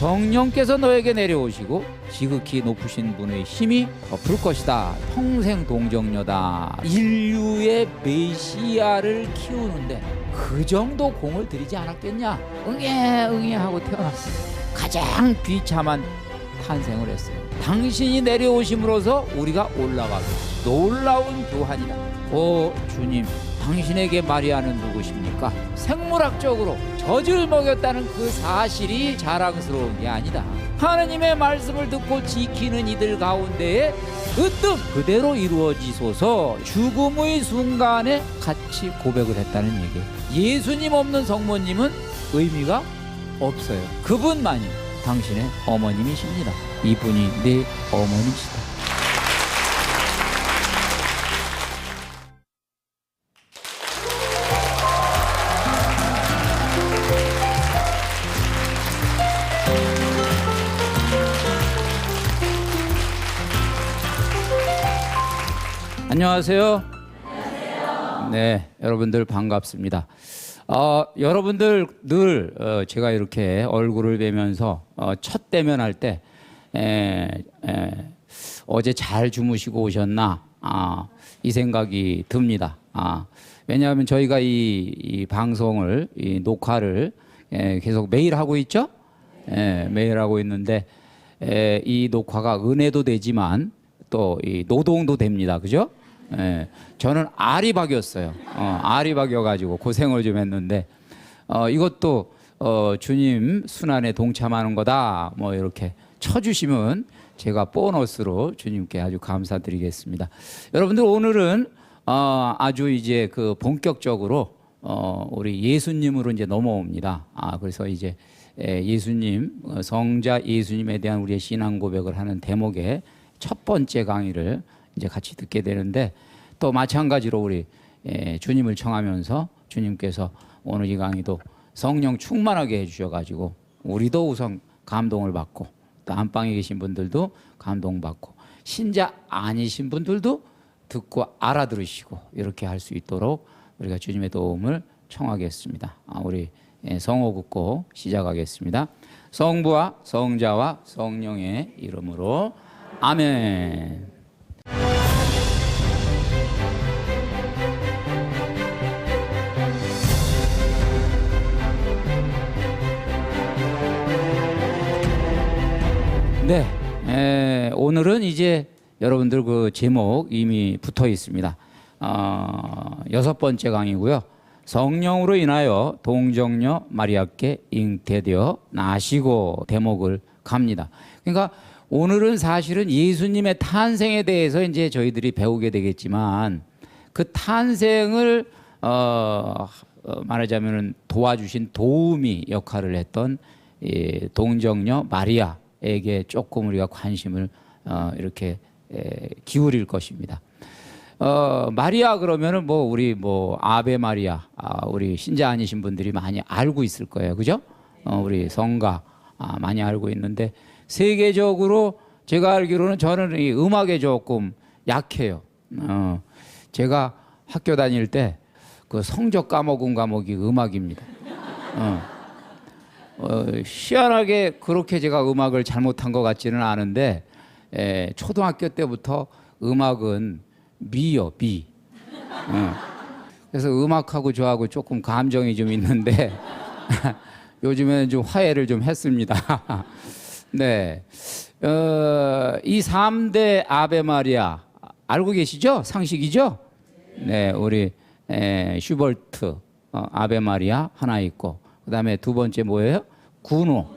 성령께서 너에게 내려오시고 지극히 높으신 분의 힘이 덮을 것이다. 평생 동정녀다. 인류의 메시아를 키우는데 그 정도 공을 들이지 않았겠냐. 응애 응애 하고 태어났어요. 가장 비참한 탄생을 했어요. 당신이 내려오심으로써 우리가 올라가고 놀라운 교환이다. 오 주님, 당신에게 마리아는 누구십니까? 생물학적으로 젖을 먹였다는 그 사실이 자랑스러운 게 아니다. 하나님의 말씀을 듣고 지키는 이들 가운데에 으뜸 그대로 이루어지소서. 죽음의 순간에 같이 고백을 했다는 얘기예요. 예수님 없는 성모님은 의미가 없어요. 그분만이 당신의 어머님이십니다. 이분이 내 어머니시다. 안녕하세요. 네, 여러분들 반갑습니다. 여러분들 늘 제가 이렇게 얼굴을 뵈면서 첫 대면할 때 어제 잘 주무시고 오셨나 이 생각이 듭니다. 왜냐하면 저희가 이 방송을 이 녹화를 계속 매일 하고 있죠. 매일 하고 있는데 이 녹화가 은혜도 되지만 또 이 노동도 됩니다. 그죠? 저는 아리박이었어요. 아리박이어가지고 고생을 좀 했는데 이것도 주님 순환에 동참하는 거다. 뭐 이렇게 쳐주시면 제가 보너스로 주님께 아주 감사드리겠습니다. 여러분들 오늘은 아주 이제 그 본격적으로 우리 예수님으로 이제 넘어옵니다. 그래서 이제 예수님 성자 예수님에 대한 우리의 신앙 고백을 하는 대목의 첫 번째 강의를 이제 같이 듣게 되는데 또 마찬가지로 우리 주님을 청하면서 주님께서 오늘 이 강의도 성령 충만하게 해주셔가지고 우리도 우선 감동을 받고 또 안방에 계신 분들도 감동받고 신자 아니신 분들도 듣고 알아들으시고 이렇게 할 수 있도록 우리가 주님의 도움을 청하겠습니다. 우리 성호 긋고 시작하겠습니다. 성부와 성자와 성령의 이름으로 아멘. 네, 오늘은 이제 여러분들 그 제목 이미 붙어 있습니다. 6번째 강의고요. 성령으로 인하여 동정녀 마리아께 잉태되어 나시고 대목을 갑니다. 그러니까 오늘은 사실은 예수님의 탄생에 대해서 이제 저희들이 배우게 되겠지만 그 탄생을 말하자면 도와주신 도우미 역할을 했던 이 동정녀 마리아에게 조금 우리가 관심을 이렇게 기울일 것입니다. 마리아 그러면은 뭐 우리 뭐 아베 마리아 우리 신자 아니신 분들이 많이 알고 있을 거예요, 그죠? 우리 성가 많이 알고 있는데 세계적으로 제가 알기로는 저는 이 음악에 조금 약해요. 제가 학교 다닐 때 그 성적 까먹은 과목이 음악입니다. 희한하게 그렇게 제가 음악을 잘못한 것 같지는 않은데 초등학교 때부터 음악은 미요, 미. 그래서 음악하고 저하고 조금 감정이 좀 있는데 요즘에는 좀 화해를 좀 했습니다. 네, 이 3대 아베 마리아 알고 계시죠? 상식이죠? 네, 우리 슈벌트 아베 마리아 하나 있고 그 다음에 두 번째 뭐예요? 구노.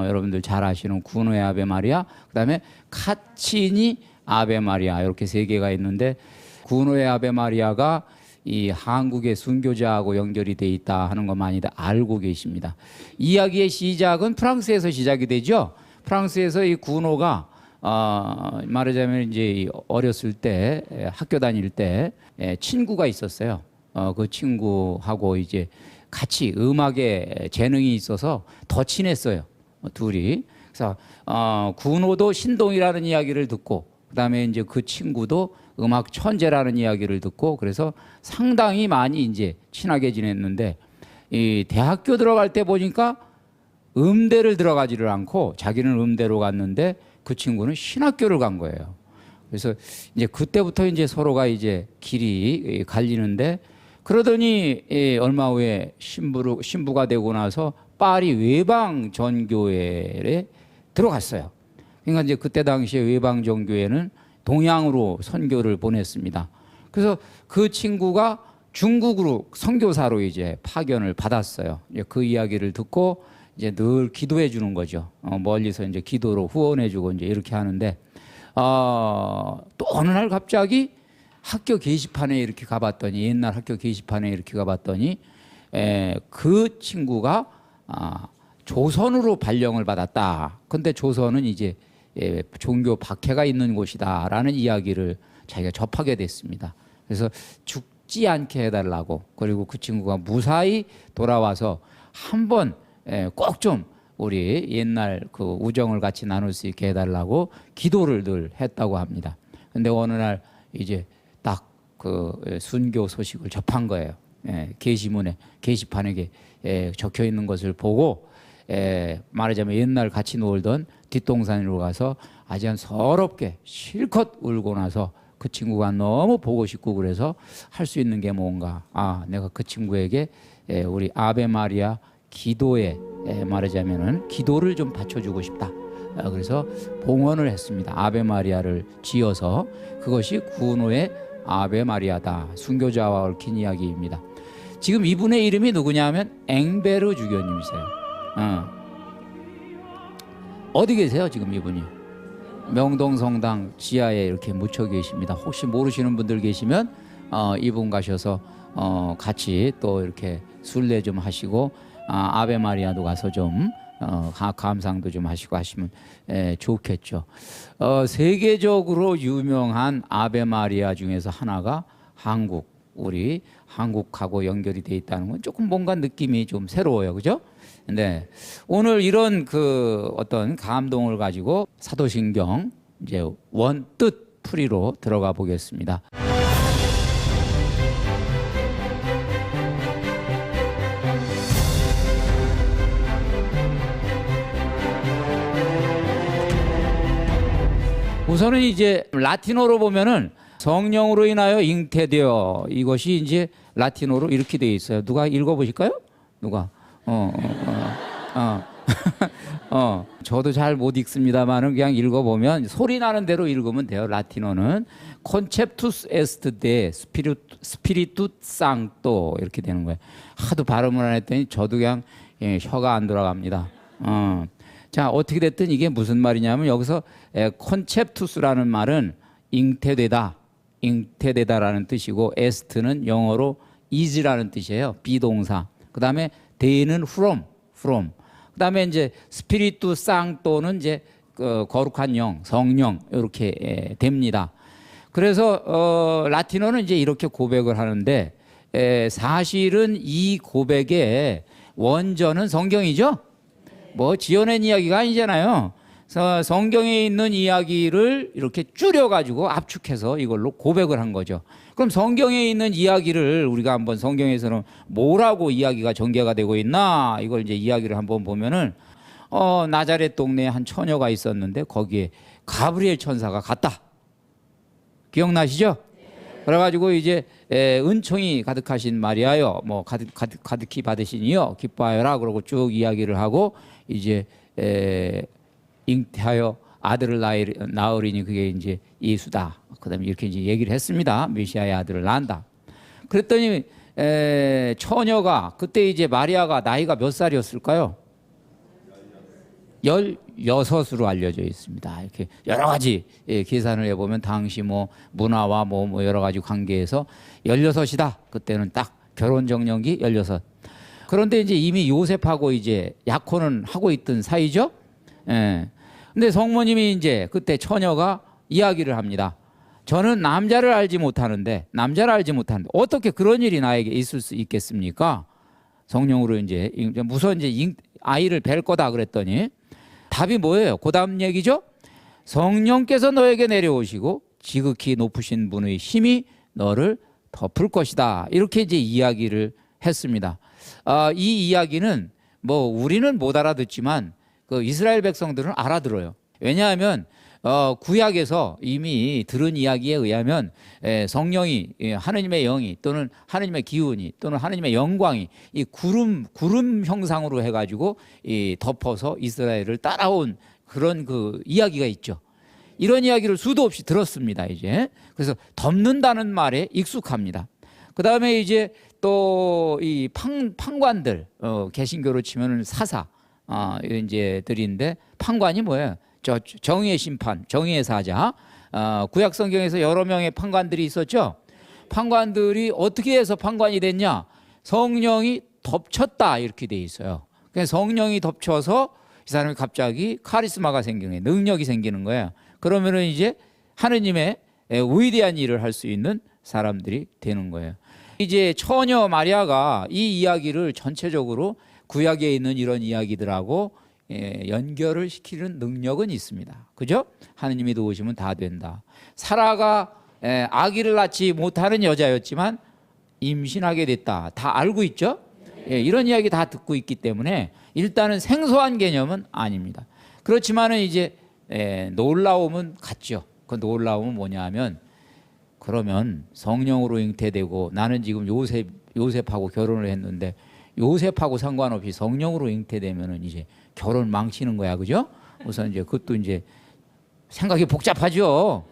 여러분들 잘 아시는 구노의 아베 마리아. 그 다음에 카치니 아베 마리아. 이렇게 세 개가 있는데 구노의 아베 마리아가 이 한국의 순교자하고 연결이 돼 있다 하는 거 많이들 알고 계십니다. 이야기의 시작은 프랑스에서 시작이 되죠. 프랑스에서 이 구노가 말하자면 이제 어렸을 때 학교 다닐 때 친구가 있었어요. 그 친구하고 이제 같이 음악에 재능이 있어서 더 친했어요. 둘이. 그래서 구노도 신동이라는 이야기를 듣고 그다음에 이제 그 친구도 음악 천재라는 이야기를 듣고 그래서 상당히 많이 이제 친하게 지냈는데 이 대학교 들어갈 때 보니까 음대를 들어가지를 않고 자기는 음대로 갔는데 그 친구는 신학교를 간 거예요. 그래서 이제 그때부터 이제 서로가 이제 길이 갈리는데 그러더니 얼마 후에 신부가 되고 나서 파리 외방 전교회에 들어갔어요. 그러니까 이제 그때 당시에 외방 전교회는 동양으로 선교를 보냈습니다. 그래서 그 친구가 중국으로 선교사로 이제 파견을 받았어요. 이제 그 이야기를 듣고 이제 늘 기도해 주는 거죠. 멀리서 이제 기도로 후원해 주고 이제 이렇게 하는데 또 어느 날 갑자기 학교 게시판에 이렇게 가봤더니 옛날 학교 게시판에 이렇게 가봤더니 그 친구가 조선으로 발령을 받았다. 근데 조선은 이제 종교 박해가 있는 곳이다라는 이야기를 자기가 접하게 됐습니다. 그래서 죽지 않게 해달라고 그리고 그 친구가 무사히 돌아와서 한번 꼭 좀 우리 옛날 그 우정을 같이 나눌 수 있게 해달라고 기도를 늘 했다고 합니다. 근데 어느 날 이제 딱 그 순교 소식을 접한 거예요. 게시판에 적혀 있는 것을 보고 말하자면 옛날 같이 놀던 뒷동산으로 가서 아주 서럽게 실컷 울고 나서 그 친구가 너무 보고 싶고 그래서 할 수 있는 게 뭔가 내가 그 친구에게 우리 아베 마리아 기도에 말하자면은 기도를 좀 바쳐주고 싶다. 그래서 봉헌을 했습니다. 아베 마리아를 지어서 그것이 구노의 아베 마리아다. 순교자와 얽힌 이야기입니다. 지금 이분의 이름이 누구냐면 앵베르 주교님이세요. 어디 계세요 지금 이분이? 명동성당 지하에 이렇게 묻혀 계십니다. 혹시 모르시는 분들 계시면 이분 가셔서 같이 또 이렇게 순례 좀 하시고 아베 마리아도 가서 좀 감상도 좀 하시고 하시면 좋겠죠. 세계적으로 유명한 아베 마리아 중에서 하나가 우리 한국하고 연결이 돼 있다는 건 조금 뭔가 느낌이 좀 새로워요, 그죠? 근데 오늘 이런 그 어떤 감동을 가지고 사도신경 이제 원뜻 풀이로 들어가 보겠습니다. 우선은 이제 라틴어로 보면은 성령으로 인하여 잉태되어 이것이 이제 라틴어로 이렇게 되어 있어요. 누가 읽어보실까요? 누가? 저도 잘 못 읽습니다만은 그냥 읽어보면 소리 나는 대로 읽으면 돼요. 라틴어는 Conceptus est de Spiritus Sancto 이렇게 되는 거예요. 하도 발음을 안 했더니 저도 그냥 혀가 안 돌아갑니다. 자, 어떻게 됐든 이게 무슨 말이냐면 여기서 콘셉투스라는 말은 잉태되다라는 뜻이고 에스트는 영어로 is라는 뜻이에요. 비동사. 그다음에 데이는 from. 그다음에 이제 스피리투 상토는 이제 거룩한 영, 성령 이렇게 됩니다. 그래서 라틴어는 이제 이렇게 고백을 하는데 사실은 이 고백의 원전은 성경이죠. 뭐 지어낸 이야기가 아니잖아요. 그래서 성경에 있는 이야기를 이렇게 줄여가지고 압축해서 이걸로 고백을 한 거죠. 그럼 성경에 있는 이야기를 우리가 한번 성경에서는 뭐라고 이야기가 전개가 되고 있나 이걸 이제 이야기를 한번 보면은 나자렛 동네에 한 처녀가 있었는데 거기에 가브리엘 천사가 갔다. 기억나시죠? 그래가지고 이제 은총이 가득하신 마리아여, 뭐 가득히 받으시니요 기뻐하여라 그러고 쭉 이야기를 하고 이제 잉태하여 아들을 낳으리니 그게 이제 예수다. 그다음에 이렇게 이제 얘기를 했습니다. 메시아의 아들을 낳는다. 그랬더니 처녀가 그때 이제 마리아가 나이가 몇 살이었을까요? 16으로 알려져 있습니다. 이렇게 여러 가지 계산을 해보면 당시 뭐 문화와 뭐 여러 가지 관계에서 16이다. 그때는 딱 결혼 정년기 16. 그런데 이제 이미 요셉하고 이제 약혼은 하고 있던 사이죠. 근데 성모님이 이제 그때 처녀가 이야기를 합니다. 저는 남자를 알지 못하는데 어떻게 그런 일이 나에게 있을 수 있겠습니까? 성령으로 이제 무슨 이제 아이를 뵐 거다 그랬더니 답이 뭐예요? 그 다음 얘기죠. 성령께서 너에게 내려오시고 지극히 높으신 분의 힘이 너를 덮을 것이다. 이렇게 이제 이야기를 했습니다. 이 이야기는 뭐 우리는 못 알아듣지만 그 이스라엘 백성들은 알아들어요. 왜냐하면 구약에서 이미 들은 이야기에 의하면 성령이, 하느님의 영이 또는 하느님의 기운이 또는 하느님의 영광이 이 구름 형상으로 해가지고 이 덮어서 이스라엘을 따라온 그런 그 이야기가 있죠. 이런 이야기를 수도 없이 들었습니다. 이제 그래서 덮는다는 말에 익숙합니다. 그 다음에 이제 또 이 판관들, 개신교로 치면은 사사 이제들인데, 판관이 뭐예요? 저 정의의 심판, 정의의 사자. 구약 성경에서 여러 명의 판관들이 있었죠. 판관들이 어떻게 해서 판관이 됐냐? 성령이 덮쳤다 이렇게 돼 있어요. 그래서 성령이 덮쳐서 이 사람이 갑자기 카리스마가 생기는 거예요. 능력이 생기는 거예요. 그러면은 이제 하느님의 위대한 일을 할 수 있는 사람들이 되는 거예요. 이제 처녀 마리아가 이 이야기를 전체적으로 구약에 있는 이런 이야기들하고 연결을 시키는 능력은 있습니다. 그죠? 하느님이 도우시면 다 된다. 사라가 아기를 낳지 못하는 여자였지만 임신하게 됐다. 다 알고 있죠? 이런 이야기 다 듣고 있기 때문에 일단은 생소한 개념은 아닙니다. 그렇지만은 이제 놀라움은 같죠. 그 놀라움은 뭐냐 하면, 그러면 성령으로 잉태되고 나는 지금 요셉하고 결혼을 했는데 요셉하고 상관없이 성령으로 잉태되면은 이제 결혼 망치는 거야. 그죠? 우선 이제 그것도 이제 생각이 복잡하죠.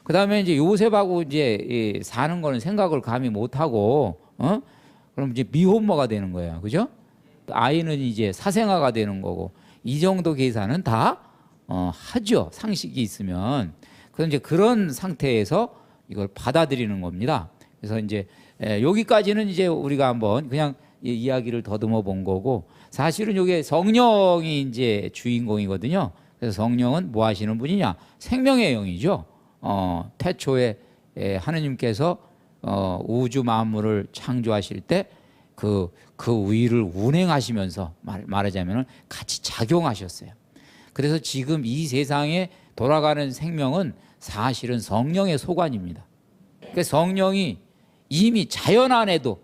그다음에 이제 요셉하고 이제 사는 거는 생각을 감히 못 하고 그럼 이제 미혼모가 되는 거예요. 그죠? 아이는 이제 사생아가 되는 거고, 이 정도 계산은 다 하죠. 상식이 있으면. 그래서 이제 그런 상태에서 이걸 받아들이는 겁니다. 그래서 이제 여기까지는 이제 우리가 한번 그냥 이야기를 더듬어 본 거고, 사실은 이게 성령이 이제 주인공이거든요. 그래서 성령은 뭐 하시는 분이냐? 생명의 영이죠. 태초에 하느님께서 우주 만물을 창조하실 때 그 위를 운행하시면서 말하자면 같이 작용하셨어요. 그래서 지금 이 세상에 돌아가는 생명은 사실은 성령의 소관입니다. 그러니까 성령이 이미 자연 안에도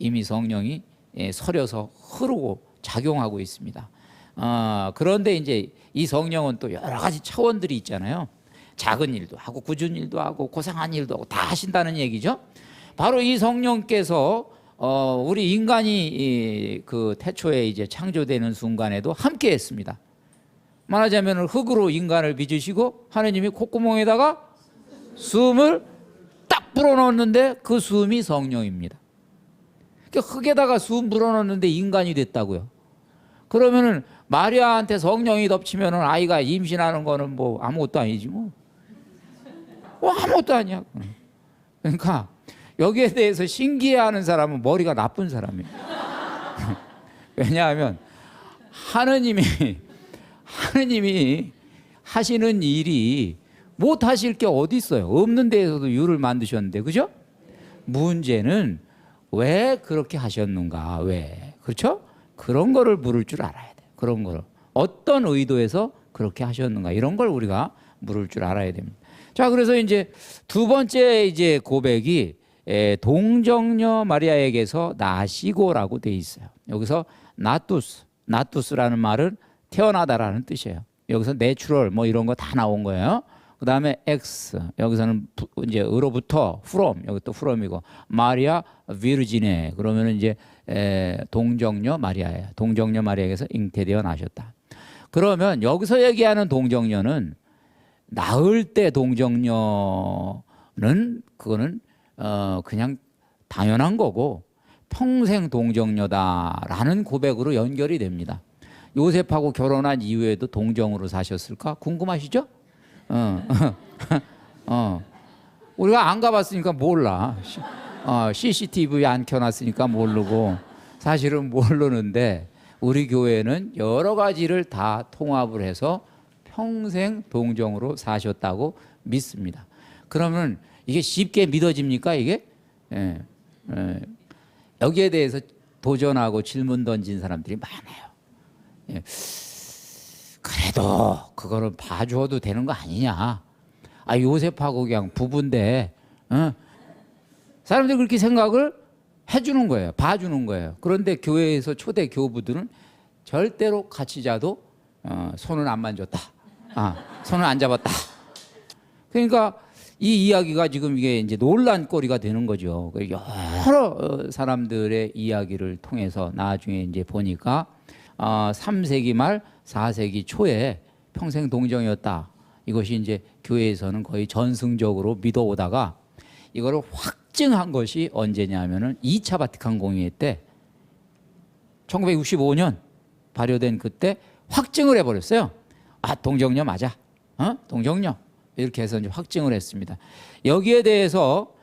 이미 성령이 서려서 흐르고 작용하고 있습니다. 그런데 이제 이 성령은 또 여러 가지 차원들이 있잖아요. 작은 일도 하고 굳은 일도 하고 고상한 일도 하고 다 하신다는 얘기죠. 바로 이 성령께서 우리 인간이 그 태초에 이제 창조되는 순간에도 함께했습니다. 말하자면 흙으로 인간을 빚으시고 하느님이 콧구멍에다가 숨을 딱 불어넣었는데 그 숨이 성령입니다. 그러니까 흙에다가 숨 불어넣었는데 인간이 됐다고요. 그러면은 마리아한테 성령이 덮치면은 아이가 임신하는 거는 뭐 아무것도 아니지 뭐. 아무것도 아니야. 그러니까 여기에 대해서 신기해하는 사람은 머리가 나쁜 사람이에요. 왜냐하면 하느님이 하시는 일이 못 하실 게 어디 있어요? 없는 데에서도 유를 만드셨는데, 그죠? 문제는 왜 그렇게 하셨는가? 왜? 그렇죠? 그런 거를 물을 줄 알아야 돼. 그런 거를 어떤 의도에서 그렇게 하셨는가? 이런 걸 우리가 물을 줄 알아야 됩니다. 자, 그래서 이제 두 번째 이제 고백이 동정녀 마리아에게서 나시고라고 돼 있어요. 여기서 나투스라는 말은 태어나다라는 뜻이에요. 여기서 내추럴 뭐 이런 거 다 나온 거예요. 그 다음에 X, 여기서는 이제 으로부터 from, 여기 또 from이고, 마리아 비르지네, 그러면 이제 동정녀 마리아예요. 동정녀 마리아에게서 잉태되어 나셨다. 그러면 여기서 얘기하는 동정녀는 낳을 때 동정녀는 그거는 그냥 당연한 거고 평생 동정녀다라는 고백으로 연결이 됩니다. 요셉하고 결혼한 이후에도 동정으로 사셨을까? 궁금하시죠? 우리가 안 가봤으니까 몰라. CCTV 안 켜놨으니까 모르고, 사실은 모르는데 우리 교회는 여러 가지를 다 통합을 해서 평생 동정으로 사셨다고 믿습니다. 그러면 이게 쉽게 믿어집니까? 이게? 여기에 대해서 도전하고 질문 던진 사람들이 많아요. 그래도 그거는 봐줘도 되는 거 아니냐? 요셉하고 그냥 부부인데, 사람들이 그렇게 생각을 해주는 거예요. 봐주는 거예요. 그런데 교회에서 초대 교부들은 절대로 같이 자도 손은 안 만졌다. 손을 안 잡았다. 그러니까 이 이야기가 지금 이게 이제 논란거리가 되는 거죠. 여러 사람들의 이야기를 통해서 나중에 이제 보니까 3세기 말 4세기 초에 평생 동정이었다. 이것이 이제 교회에서는 거의 전승적으로 믿어오다가 이거를 확증한 것이 언제냐면은 2차 바티칸 공의회 때 1965년 발효된 그때 확증을 해버렸어요. 동정녀 맞아. 동정녀. 이렇게 해서 이제 확증을 했습니다. 여기에 대해서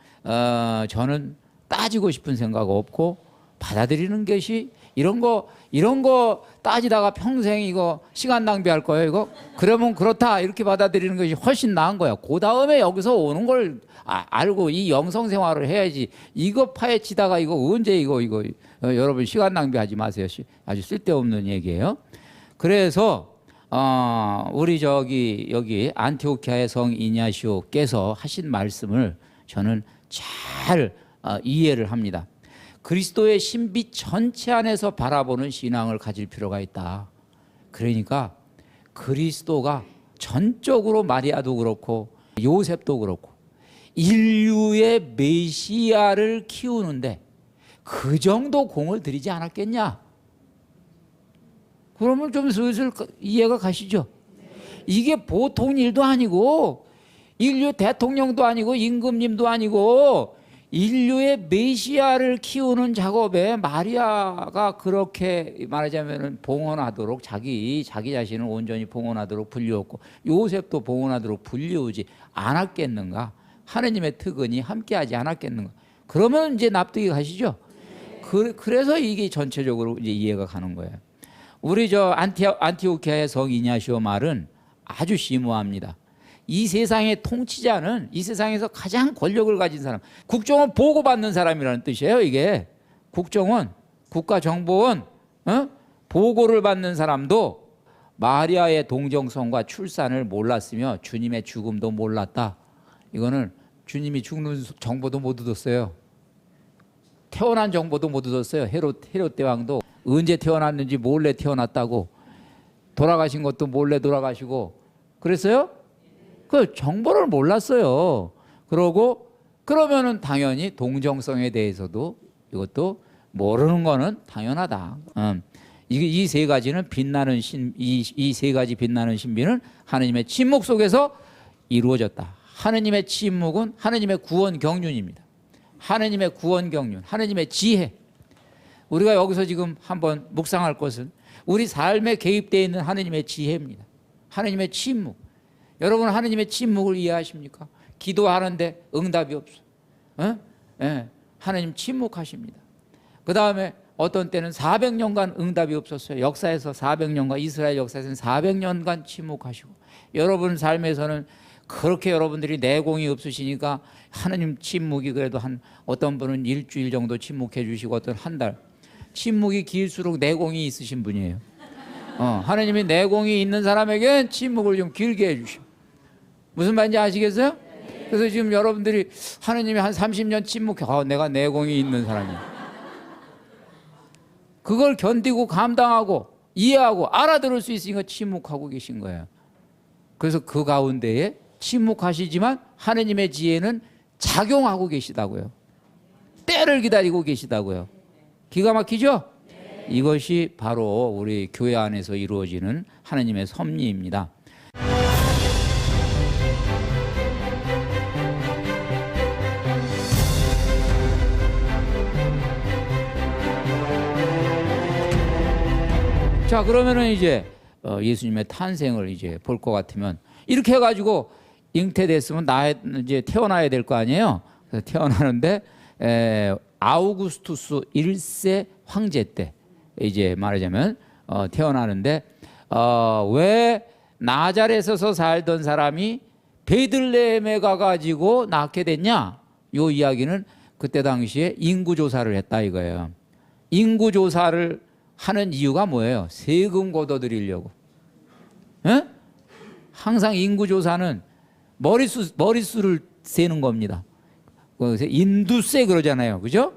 저는 따지고 싶은 생각 없고 받아들이는 것이 이런 거 따지다가 평생 이거 시간 낭비할 거예요. 이거 그러면 그렇다 이렇게 받아들이는 것이 훨씬 나은 거야. 그 다음에 여기서 오는 걸 알고 이 영성 생활을 해야지. 이거 파헤치다가 이거 언제 이거 여러분 시간 낭비하지 마세요. 아주 쓸데없는 얘기예요. 그래서 우리 여기 안티오키아의 성 이냐시오께서 하신 말씀을 저는 잘 이해를 합니다. 그리스도의 신비 전체 안에서 바라보는 신앙을 가질 필요가 있다. 그러니까 그리스도가 전적으로 마리아도 그렇고 요셉도 그렇고 인류의 메시아를 키우는데 그 정도 공을 들이지 않았겠냐? 그러면 좀 슬슬 이해가 가시죠? 이게 보통 일도 아니고 인류 대통령도 아니고 임금님도 아니고 인류의 메시아를 키우는 작업에 마리아가 그렇게 말하자면 봉헌하도록 자기 자신을 온전히 봉헌하도록 불리웠고 요셉도 봉헌하도록 불리우지 않았겠는가? 하느님의 특은이 함께하지 않았겠는가? 그러면 이제 납득이 가시죠? 그래서 이게 전체적으로 이제 이해가 가는 거예요. 우리 안티오키아의 성 이냐시오 말은 아주 심오합니다. 이 세상의 통치자는 이 세상에서 가장 권력을 가진 사람, 국정원 보고받는 사람이라는 뜻이에요. 이게 국정원, 국가정보원 보고를 받는 사람도 마리아의 동정성과 출산을 몰랐으며 주님의 죽음도 몰랐다. 이거는 주님이 죽는 정보도 못 얻었어요. 태어난 정보도 못 얻었어요. 헤롯 대왕도 언제 태어났는지 몰래 태어났다고, 돌아가신 것도 몰래 돌아가시고 그랬어요? 그 정보를 몰랐어요. 그러면은 당연히 동정성에 대해서도 이것도 모르는 거는 당연하다. 이 세 가지는 빛나는 이 세 가지 빛나는 신비는 하느님의 침묵 속에서 이루어졌다. 하느님의 침묵은 하느님의 구원 경륜입니다. 하느님의 구원 경륜, 하느님의 지혜. 우리가 여기서 지금 한번 묵상할 것은 우리 삶에 개입되어 있는 하느님의 지혜입니다. 하느님의 침묵. 여러분 하느님의 침묵을 이해하십니까? 기도하는데 응답이 없어. 하느님 침묵하십니다. 그 다음에 어떤 때는 400년간 응답이 없었어요. 역사에서 400년간, 이스라엘 역사에서는 400년간 침묵하시고, 여러분 삶에서는 그렇게 여러분들이 내공이 없으시니까 하느님 침묵이 그래도 어떤 분은 일주일 정도 침묵해 주시고 어떤 한 달. 침묵이 길수록 내공이 있으신 분이에요. 하느님이 내공이 있는 사람에겐 침묵을 좀 길게 해주시오. 무슨 말인지 아시겠어요? 그래서 지금 여러분들이 하느님이 한 30년 침묵해. 내가 내공이 있는 사람이야. 그걸 견디고 감당하고 이해하고 알아들을 수 있으니까 침묵하고 계신 거예요. 그래서 그 가운데에 침묵하시지만 하느님의 지혜는 작용하고 계시다고요. 때를 기다리고 계시다고요. 기가 막히죠? 이것이 바로 우리 교회 안에서 이루어지는 하느님의 섭리입니다. 자, 그러면은 이제 예수님의 탄생을 이제 볼 것 같으면 이렇게 해가지고 잉태됐으면 이제 태어나야 될 거 아니에요. 그래서 태어나는데 아우구스투스 1세 황제 때 이제 말하자면 태어나는데 왜 나자렛에서 살던 사람이 베들레헴에 가가지고 낳게 됐냐? 요 이야기는 그때 당시에 인구조사를 했다 이거예요. 인구조사를 하는 이유가 뭐예요? 세금 걷어들이려고. 항상 인구조사는 머릿수를 세는 겁니다. 인두세 그러잖아요. 그죠?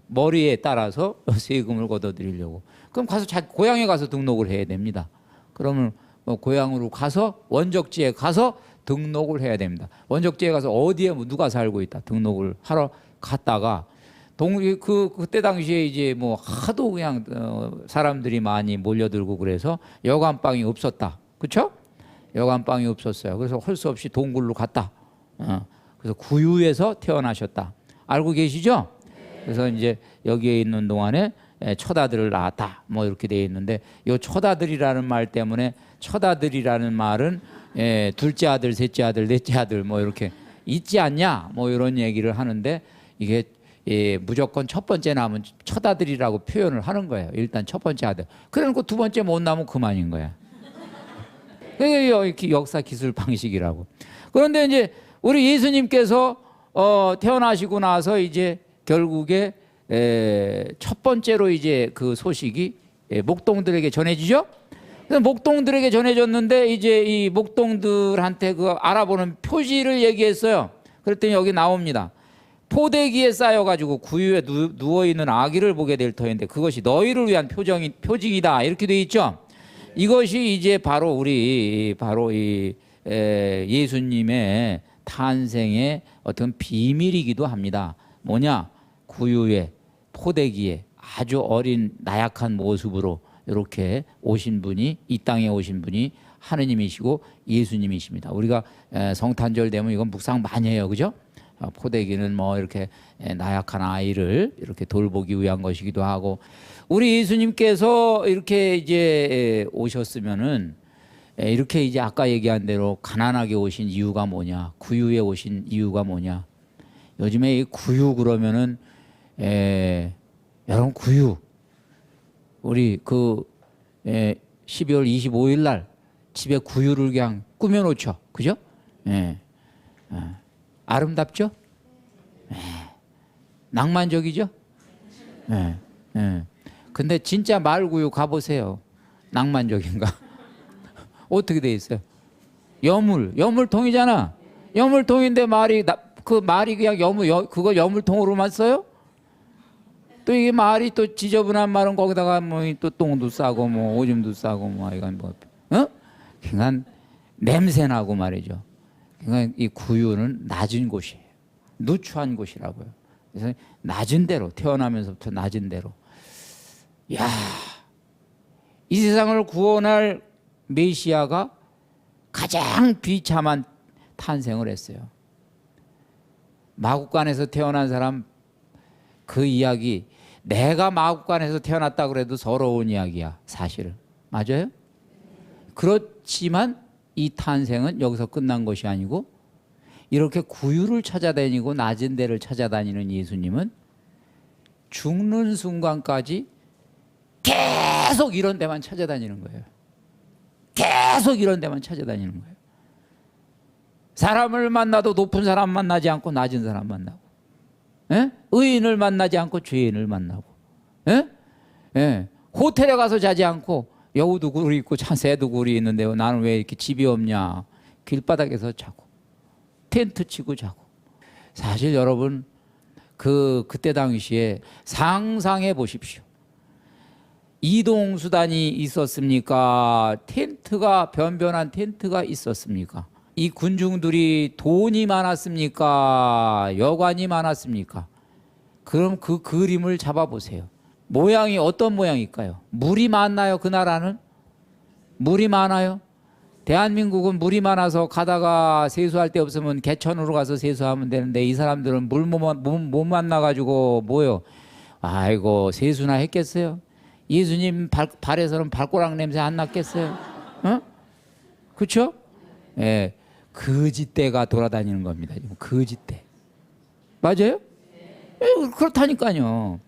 머리에 따라서 세금을 걷어들이려고. 그럼 가서 고향에 가서 등록을 해야 됩니다. 그러면 고향으로 가서 원적지에 가서 등록을 해야 됩니다. 원적지에 가서 어디에 누가 살고 있다 등록을 하러 갔다가 그때 당시에 이제 하도 그냥 사람들이 많이 몰려들고 그래서 여관방이 없었다. 그렇죠? 여관방이 없었어요. 그래서 할 수 없이 동굴로 갔다. 그래서 구유에서 태어나셨다. 알고 계시죠? 그래서 이제 여기에 있는 동안에 첫 아들을 낳았다. 이렇게 되어 있는데 이 첫 아들이라는 말 때문에 첫 아들이라는 말은 둘째 아들, 셋째 아들, 넷째 아들 이렇게 있지 않냐? 이런 얘기를 하는데 이게 무조건 첫 번째 낳으면 첫 아들이라고 표현을 하는 거예요. 일단 첫 번째 아들. 그래놓고 두 번째 못 낳으면 그만인 거야. 이게 역사 기술 방식이라고. 그런데 이제 우리 예수님께서 태어나시고 나서 이제 결국에 첫 번째로 이제 그 소식이 목동들에게 전해지죠. 그래서 목동들에게 전해졌는데 이제 이 목동들한테 그 알아보는 표지를 얘기했어요. 그랬더니 여기 나옵니다. 포대기에 쌓여가지고 구유에 누워있는 아기를 보게 될 터인데 그것이 너희를 위한 표징이다. 이렇게 돼 있죠. 이것이 이제 바로 이 예수님의 탄생의 어떤 비밀이기도 합니다. 뭐냐? 구유에 포대기에 아주 어린 나약한 모습으로 이렇게 오신 분이 이 땅에 오신 분이 하느님이시고 예수님이십니다. 우리가 성탄절 되면 이건 묵상 많이 해요. 그죠? 포대기는 이렇게 나약한 아이를 이렇게 돌보기 위한 것이기도 하고 우리 예수님께서 이렇게 이제 오셨으면은 이렇게 이제 아까 얘기한 대로 가난하게 오신 이유가 뭐냐? 구유에 오신 이유가 뭐냐? 요즘에 이 구유 그러면은 여러분 구유 우리 12월 25일 날 집에 구유를 그냥 꾸며놓죠. 그죠? 아름답죠? 낭만적이죠? 근데 진짜 말구유 가보세요. 낭만적인가? 어떻게 돼 있어요? 여물통이잖아. 여물통인데 그 말이 그냥 그걸 여물통으로만 써요? 또 이게 말이 또 지저분한 말은 거기다가 또 똥도 싸고 오줌도 싸고 이건 그냥 냄새나고 말이죠. 그러니까 이 구유는 낮은 곳이에요. 누추한 곳이라고요. 그래서 낮은 대로 태어나면서부터 낮은 대로. 야, 이 세상을 구원할 메시아가 가장 비참한 탄생을 했어요. 마국간에서 태어난 사람 그 이야기 내가 마국간에서 태어났다 그래도 서러운 이야기야. 사실은. 맞아요? 그렇지만 이 탄생은 여기서 끝난 것이 아니고 이렇게 구유를 찾아다니고 낮은 데를 찾아다니는 예수님은 죽는 순간까지 계속 이런 데만 찾아다니는 거예요. 계속 이런 데만 찾아다니는 거예요. 사람을 만나도 높은 사람 만나지 않고 낮은 사람 만나고 의인을 만나지 않고 죄인을 만나고 호텔에 가서 자지 않고 여우도 굴이 있고 새도 굴이 있는데 나는 왜 이렇게 집이 없냐. 길바닥에서 자고 텐트 치고 자고. 사실 여러분 그때 당시에 상상해 보십시오. 이동수단이 있었습니까? 변변한 텐트가 있었습니까? 이 군중들이 돈이 많았습니까? 여관이 많았습니까? 그럼 그 그림을 잡아보세요. 모양이 어떤 모양일까요? 물이 많나요? 그 나라는? 물이 많아요? 대한민국은 물이 많아서 가다가 세수할 데 없으면 개천으로 가서 세수하면 되는데 이 사람들은 물 못 만나가지고 뭐요? 아이고 세수나 했겠어요? 예수님 발에서는 발꼬락 냄새 안 났겠어요? 그렇죠? 예, 거짓대가 돌아다니는 겁니다. 거짓대. 맞아요? 예, 그렇다니까요.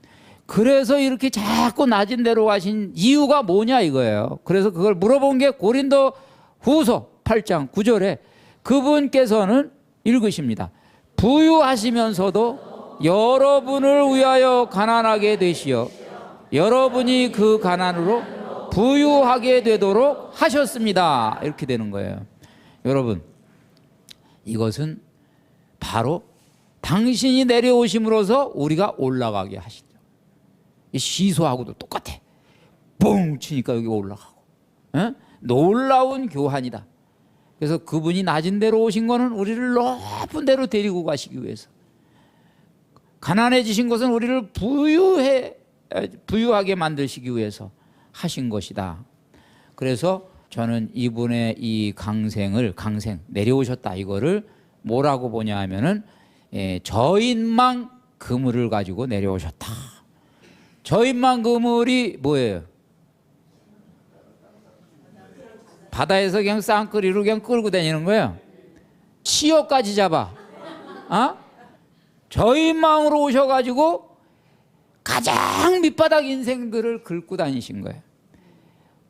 그래서 이렇게 자꾸 낮은 데로 가신 이유가 뭐냐 이거예요. 그래서 그걸 물어본 게 고린도 후서 8장 9절에 그분께서는 읽으십니다. 부유하시면서도 여러분을 위하여 가난하게 되시어 여러분이 그 가난으로 부유하게 되도록 하셨습니다. 이렇게 되는 거예요. 여러분, 이것은 바로 당신이 내려오심으로써 우리가 올라가게 하시죠. 이 시소하고도 똑같아. 뻥 치니까 여기 올라가고. 에? 놀라운 교환이다. 그래서 그분이 낮은 데로 오신 거는 우리를 높은 데로 데리고 가시기 위해서, 가난해지신 것은 우리를 부유하게 만드시기 위해서 하신 것이다. 그래서 저는 이분의 이 강생 내려오셨다, 이거를 뭐라고 보냐 하면은 저인망 그물을 가지고 내려오셨다. 저인망 그물이 뭐예요? 바다에서 그냥 쌍끌이로 그냥 끌고 다니는 거예요. 치어까지 잡아. 저인망으로 오셔가지고 가장 밑바닥 인생들을 긁고 다니신 거예요.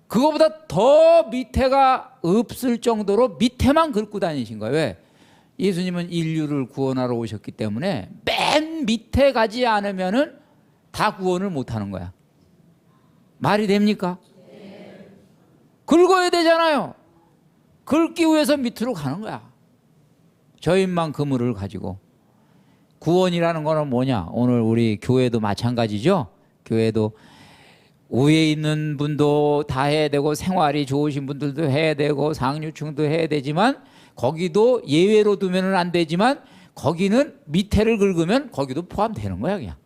그거보다 더 밑에가 없을 정도로 밑에만 긁고 다니신 거예요. 왜? 예수님은 인류를 구원하러 오셨기 때문에 맨 밑에 가지 않으면은 다 구원을 못 하는 거야. 말이 됩니까? 긁어야 되잖아요. 긁기 위해서 밑으로 가는 거야. 저인망 그물을 가지고. 구원이라는 거는 뭐냐? 오늘 우리 교회도 마찬가지죠. 교회도 위에 있는 분도 다 해야 되고, 생활이 좋으신 분들도 해야 되고, 상류층도 해야 되지만, 거기도 예외로 두면 안 되지만, 거기는 밑에를 긁으면 거기도 포함되는 거야 그냥.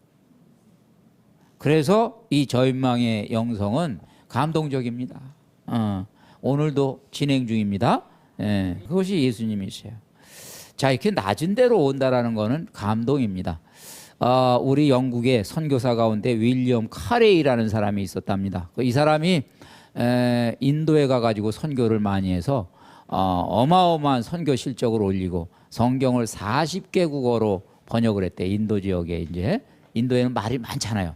그래서 이 저인망의 영성은 감동적입니다. 오늘도 진행 중입니다. 그것이 예수님이세요. 자, 이렇게 낮은 데로 온다라는 거는 감동입니다. 우리 영국의 선교사 가운데 윌리엄 카레이라는 사람이 있었답니다. 이 사람이 인도에 가가지고 선교를 많이 해서 어마어마한 선교 실적을 올리고 성경을 40개국어로 번역을 했대. 인도 지역에 이제 인도에는 말이 많잖아요.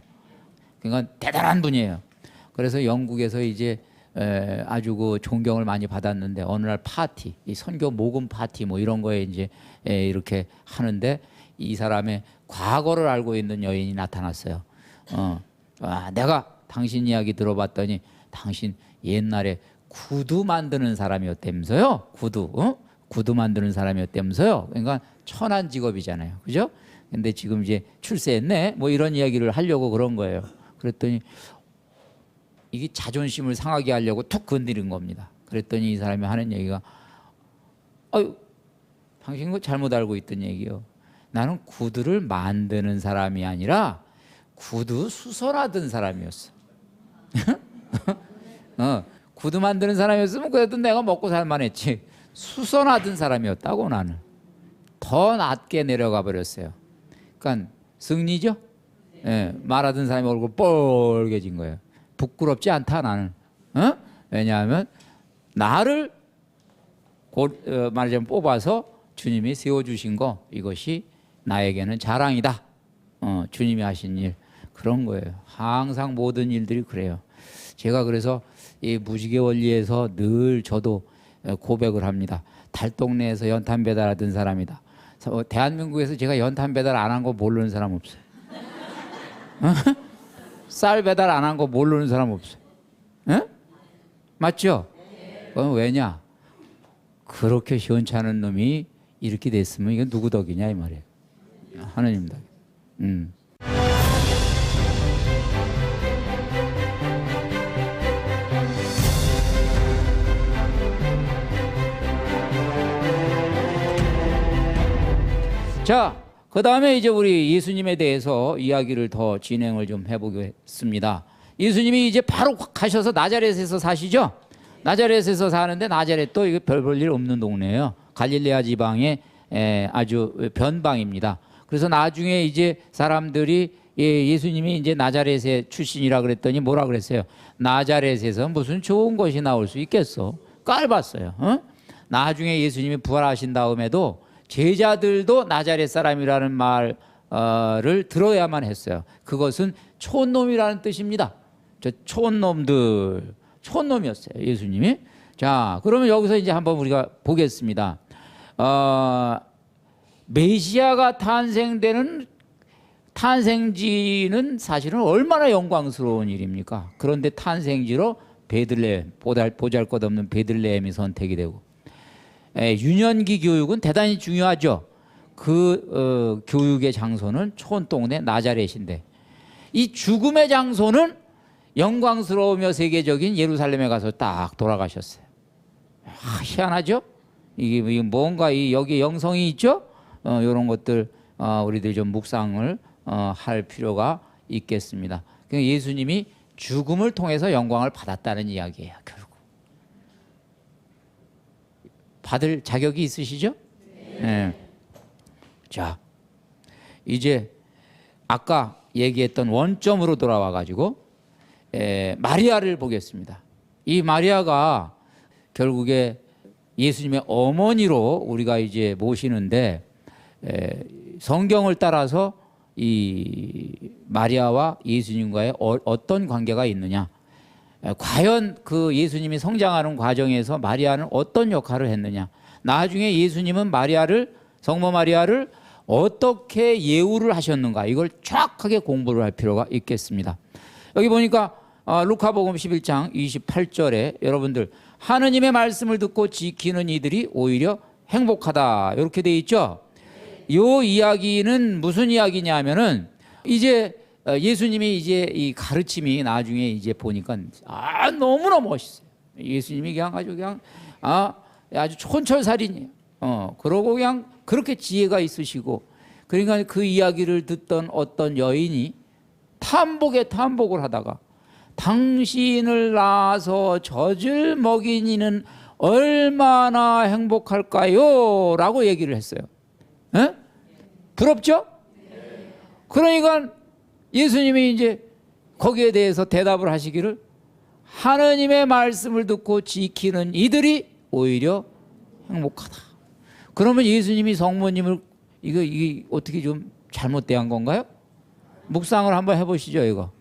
그러니까 대단한 분이에요. 그래서 영국에서 이제 아주 그 존경을 많이 받았는데, 어느 날 파티, 이 선교 모금 파티 뭐 이런 거에 이제 이렇게 하는데, 이 사람의 과거를 알고 있는 여인이 나타났어요. 내가 당신 이야기 들어봤더니 당신 옛날에 구두 만드는 사람이었다면서요. 구두 만드는 사람이었다면서요. 그러니까 천한 직업이잖아요, 그죠? 근데 지금 이제 출세했네, 뭐 이런 이야기를 하려고 그런 거예요. 그랬더니 이게 자존심을 상하게 하려고 툭 건드린 겁니다. 그랬더니 이 사람이 하는 얘기가, 당신 거 잘못 알고 있던 얘기요. 나는 구두를 만드는 사람이 아니라 구두 수선하던 사람이었어. 구두 만드는 사람이었으면 그래도 내가 먹고 살만했지. 수선하던 사람이었다고. 나는 더 낮게 내려가 버렸어요. 그러니까 승리죠. 말하던 사람이 얼굴 뻘개진 거예요. 부끄럽지 않다 나는. 왜냐하면 나를 말하자면 뽑아서 주님이 세워주신 거, 이것이 나에게는 자랑이다. 주님이 하신 일, 그런 거예요. 항상 모든 일들이 그래요. 제가 그래서 이 무지개 원리에서 늘 저도 고백을 합니다. 달동네에서 연탄 배달하던 사람이다. 대한민국에서 제가 연탄 배달 안 한 거 모르는 사람 없어요. 쌀 배달 안 한 거 모르는 사람 없어요. 맞죠? 그건 왜냐? 그렇게 시원찮은 놈이 이렇게 됐으면 이건 누구 덕이냐 이 말이에요. 하나님 덕. 자, 그 다음에 이제 우리 예수님에 대해서 이야기를 더 진행을 좀 해보겠습니다. 예수님이 이제 바로 가셔서 나자렛에서 사시죠? 나자렛에서 사는데, 나자렛도 이게 별 볼 일 없는 동네예요. 갈릴레아 지방의 아주 변방입니다. 그래서 나중에 이제 사람들이 예수님이 이제 나자렛의 출신이라 그랬더니 뭐라 그랬어요? 나자렛에서 무슨 좋은 것이 나올 수 있겠어? 깔봤어요. 나중에 예수님이 부활하신 다음에도 제자들도 나자렛 사람이라는 말을 들어야만 했어요. 그것은 촌놈이라는 뜻입니다. 저 촌놈이었어요, 예수님이. 자, 그러면 여기서 이제 한번 우리가 보겠습니다. 메시아가 탄생지는 사실은 얼마나 영광스러운 일입니까? 그런데 탄생지로 베들레헴, 보잘것없는 베들레헴이 선택이 되고, 유년기 교육은 대단히 중요하죠. 그 교육의 장소는 촌동네 나자렛인데 이 죽음의 장소는 영광스러우며 세계적인 예루살렘에 가서 딱 돌아가셨어요. 희한하죠? 이게 뭔가 여기 영성이 있죠? 이런 것들 우리들이 좀 묵상을 할 필요가 있겠습니다. 예수님이 죽음을 통해서 영광을 받았다는 이야기예요. 결국 받을 자격이 있으시죠? 네. 자, 이제 아까 얘기했던 원점으로 돌아와 가지고 마리아를 보겠습니다. 이 마리아가 결국에 예수님의 어머니로 우리가 이제 모시는데 성경을 따라서 이 마리아와 예수님과의 어떤 관계가 있느냐, 과연 그 예수님이 성장하는 과정에서 마리아는 어떤 역할을 했느냐, 나중에 예수님은 성모 마리아를 어떻게 예우를 하셨는가, 이걸 정확하게 공부를 할 필요가 있겠습니다. 여기 보니까 루카복음 11장 28절에 여러분들 하느님의 말씀을 듣고 지키는 이들이 오히려 행복하다 이렇게 돼 있죠. 이 이야기는 무슨 이야기냐면은 이제 예수님이 이제 이 가르침이 나중에 이제 보니까 너무나 멋있어요. 예수님이 그냥 아주 촌철살인이에요. 그러고 그냥 그렇게 지혜가 있으시고, 그러니까 그 이야기를 듣던 어떤 여인이 탐복을 하다가 당신을 낳아서 젖을 먹인 이는 얼마나 행복할까요? 라고 얘기를 했어요. 에? 부럽죠? 그러니까 예수님이 이제 거기에 대해서 대답을 하시기를 하느님의 말씀을 듣고 지키는 이들이 오히려 행복하다. 그러면 예수님이 성모님을 이게 어떻게 좀 잘못된 건가요? 묵상을 한번 해보시죠.